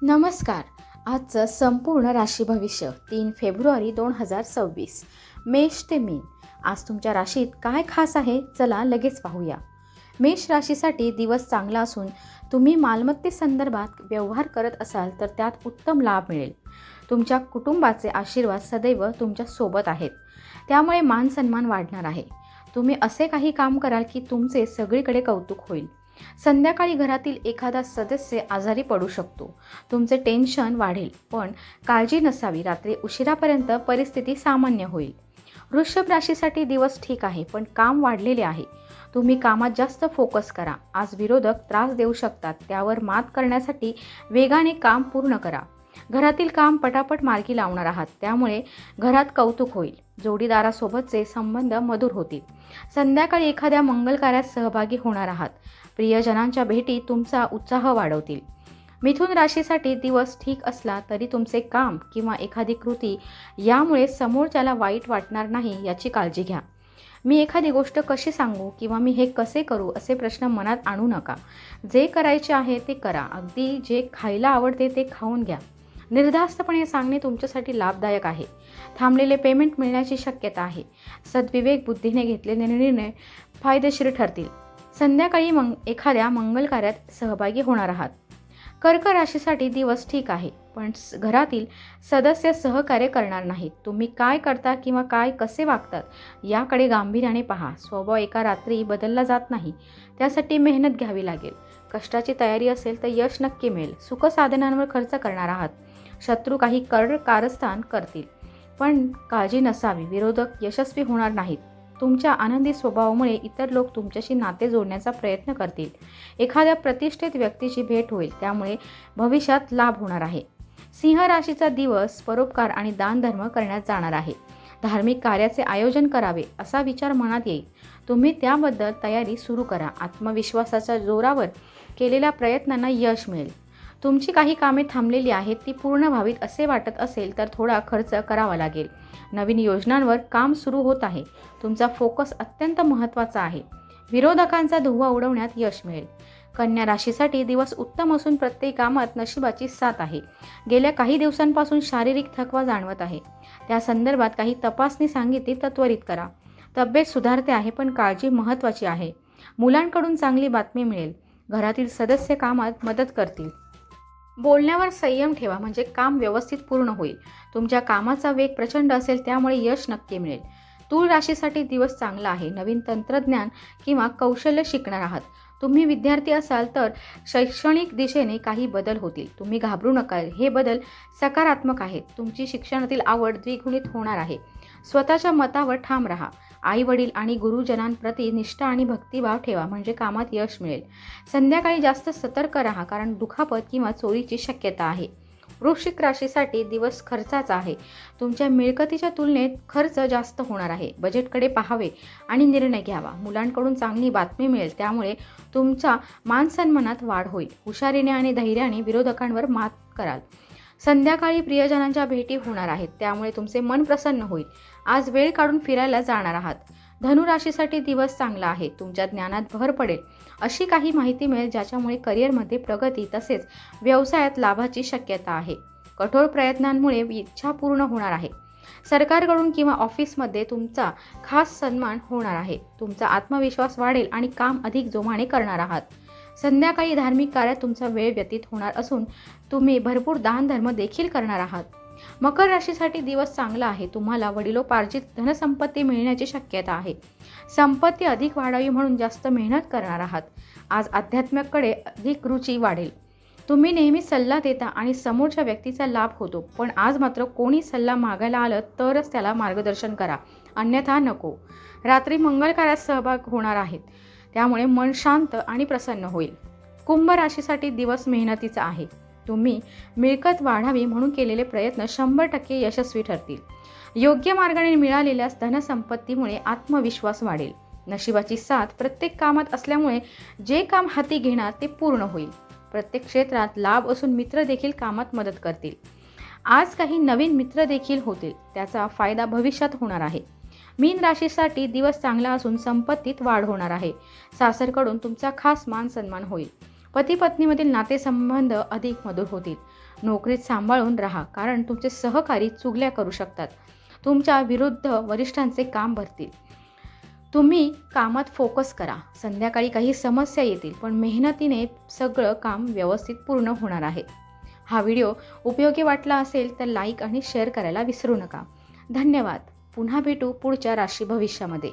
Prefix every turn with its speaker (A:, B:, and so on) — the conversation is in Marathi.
A: नमस्कार. आजचं संपूर्ण राशी भविष्य 3 फेब्रुवारी 2026 मेष ते मीन. आज तुमच्या राशीत काय खास आहे, चला लगेच पाहूया. मेष राशीसाठी दिवस चांगला असून तुम्ही मालमत्तेसंदर्भात व्यवहार करत असाल तर त्यात उत्तम लाभ मिळेल. तुमच्या कुटुंबाचे आशीर्वाद सदैव तुमच्या सोबत आहेत, त्यामुळे मानसन्मान वाढणार आहे. तुम्ही असे काही काम कराल की तुमचे सगळीकडे कौतुक होईल. संध्याकाळी घरातील एखादा सदस्य आजारी पडू शकतो. तुमचे टेन्शन वाढेल, पण काळजी नसावी. रात्री उशिरापर्यंत परिस्थिती सामान्य होईल. वृषभ राशीसाठी दिवस ठीक आहे, पण काम वाढलेले आहे. तुम्ही कामात जास्त फोकस करा. आज विरोधक त्रास देऊ शकतात, त्यावर मात करण्यासाठी वेगाने काम पूर्ण करा. घरातील काम पटापट मार्गी लावणार आहात, त्यामुळे घरात कौतुक होईल. जोडीदारासोबतचे संबंध मधुर होतील. संध्याकाळी एखाद्या मंगल कार्यात सहभागी होणार आहात. प्रियजनांच्या भेटी तुमचा उत्साह वाढवतील. मिथुन राशीसाठी दिवस ठीक असला तरी तुमचे काम किंवा एखादी कृती यामुळे समोरच्याला वाईट वाटणार नाही याची काळजी घ्या. मी एखादी गोष्ट कशी सांगू किंवा मी हे कसे करू असे प्रश्न मनात आणू नका. जे करायचे आहे ते करा. अगदी जे खायला आवडते ते खाऊन घ्या. निर्धास्तपणे सांगणे तुमच्यासाठी लाभदायक आहे. थांबलेले पेमेंट मिळण्याची शक्यता आहे. सद्विवेक बुद्धीने घेतलेले निर्णय फायदेशीर ठरतील. संध्याकाळी एखाद्या मंगल कार्यात सहभागी होणार आहात. कर्क राशीसाठी दिवस ठीक आहे, पण घरातील सदस्य सहकार्य करणार नाहीत. तुम्ही काय करता किंवा कसे वागतात याकडे गांभीर्याने पहा. स्वभाव एका रात्री बदलला जात नाही, त्यासाठी मेहनत घ्यावी लागेल. कष्टाची तयारी असेल तर यश नक्की मिळेल. सुखसाधनांवर खर्च करणार आहात. शत्रू काही कारस्थान करतील, पण काळजी नसावी. विरोधक यशस्वी होणार नाहीत. तुमच्या आनंदी स्वभावामुळे इतर लोक तुमच्याशी नाते जोडण्याचा प्रयत्न करतील. एखाद्या प्रतिष्ठित व्यक्तीची भेट होईल, त्यामुळे भविष्यात लाभ होणार आहे. सिंह राशीचा दिवस परोपकार आणि दानधर्म करण्यात जाणार आहे. धार्मिक कार्याचे आयोजन करावे असा विचार मनात येईल. तुम्ही त्याबद्दल तयारी सुरू करा. आत्मविश्वासाच्या जोरावर केलेल्या प्रयत्नांना यश मिळेल. तुमची काही कामे थांबलेली आहेत ती पूर्ण व्हावीत असे वाटत असेल तर थोडा खर्च करावा लागेल. नवीन योजनांवर काम सुरू होत आहे. तुमचा फोकस अत्यंत महत्त्वाचा आहे. विरोधकांचा धुव्वा उडवण्यात यश मिळेल. कन्या राशीसाठी दिवस उत्तम असून प्रत्येक कामात नशिबाची साथ आहे. गेल्या काही दिवसांपासून शारीरिक थकवा जाणवत आहे. त्या संदर्भात काही तपासणी सांगितली तर त्वरित करा. तब्येत सुधारते आहे, पण काळजी महत्त्वाची आहे. मुलांकडून चांगली बातमी मिळेल. घरातील सदस्य कामात मदत करतील. बोलण्यावर संयम ठेवा, म्हणजे काम व्यवस्थित पूर्ण होईल. तुमच्या कामाचा वेग प्रचंड असेल, त्यामुळे यश नक्की मिळेल. तूळ राशीसाठी दिवस चांगला आहे. नवीन तंत्रज्ञान किंवा कौशल्य शिकणार आहात. तुम्ही विद्यार्थी असाल तर शैक्षणिक दिशेने काही बदल होतील. तुम्ही घाबरू नका, हे बदल सकारात्मक आहेत. तुमची शिक्षणातील आवड द्विगुणित होणार आहे. स्वतःच्या मतावर ठाम राहा. आई वडील आणि गुरुजनांप्रती निष्ठा आणि भक्तिभाव ठेवा, म्हणजे कामात यश मिळेल. संध्याकाळी जास्त सतर्क राहा, कारण दुखापत किंवा चोरीची शक्यता आहे. वृश्चिक राशीसाठी दिवस खर्चाचा आहे. तुमच्या मिळकतीच्या तुलनेत खर्च जास्त होणार आहे. बजेटकडे पाहावे आणि निर्णय घ्यावा. मुलांकडून चांगली बातमी मिळेल, त्यामुळे तुमच्या मानसन्मानात वाढ होईल. हुशारीने आणि धैर्याने विरोधकांवर मात कराल. संध्याकाळी प्रियजनांच्या भेटी होणार आहेत, त्यामुळे तुमचे मन प्रसन्न होईल. आज वेळ काढून फिरायला जाणार आहात. धनु राशीसाठी दिवस चांगला आहे. तुमच्या ज्ञानात भर पडेल. अशी काही माहिती मिळेल ज्याच्यामुळे करिअरमध्ये प्रगती तसेच व्यवसायात लाभाची शक्यता आहे. कठोर प्रयत्नांमुळे इच्छा पूर्ण होणार आहे. सरकारकडून किंवा ऑफिसमध्ये तुमचा खास सन्मान होणार आहे. तुमचा आत्मविश्वास वाढेल आणि काम अधिक जोमाने करणार आहात. संध्याकाळी धार्मिक कार्यात तुमचा वेळ व्यतीत होणार असून तुम्ही भरपूर दानधर्म देखील करणार आहात. मकर राशीसाठी दिवस चांगला आहे. तुम्हाला वडिलोपार्जित धनसंपत्ती मिळण्याची शक्यता आहे. संपत्ती अधिक वाढावी म्हणून जास्त मेहनत करणार आहात. आज अध्यात्माकडे अधिक रुची वाढेल. तुम्ही नेहमी सल्ला देता आणि समोरच्या व्यक्तीचा लाभ होतो, पण आज मात्र कोणी सल्ला मागायला आलं तरच त्याला मार्गदर्शन करा, अन्यथा नको. रात्री मंगल कार्यात सहभाग होणार आहेत, त्यामुळे मन शांत आणि प्रसन्न होईल. कुंभ राशीसाठी दिवस मेहनतीचा आहे. तुम्ही मिळकत वाढावी म्हणून केलेले प्रयत्न 100% यशस्वी ठरतील. योग्य मार्गाने मिळालेल्या धनसंपत्तीमुळे आत्मविश्वास वाढेल. नशिबाची साथ प्रत्येक कामात असल्यामुळे जे काम हाती घेणार ते पूर्ण होईल. प्रत्येक क्षेत्रात लाभ असून मित्र देखील कामात मदत करतील. आज काही नवीन मित्र देखील होतील, त्याचा फायदा भविष्यात होणार आहे. मीन राशीसाठी दिवस चांगला असून संपत्तीत वाढ होणार आहे. सासरकडून तुमचा खास मान सन्मान होईल. पती पत्नीमधील नातेसंबंध अधिक मधुर होतील. नोकरीत सांभाळून राहा, कारण तुमचे सहकारी चुगल्या करू शकतात. तुमच्या विरुद्ध वरिष्ठांचे काम भरतील. तुम्ही कामात फोकस करा. संध्याकाळी काही समस्या येतील, पण मेहनतीने सगळं काम व्यवस्थित पूर्ण होणार आहे. हा व्हिडिओ उपयोगी वाटला असेल तर लाईक आणि शेअर करायला विसरू नका. धन्यवाद. पुन्हा भेटू पुढच्या राशी भविष्यामध्ये.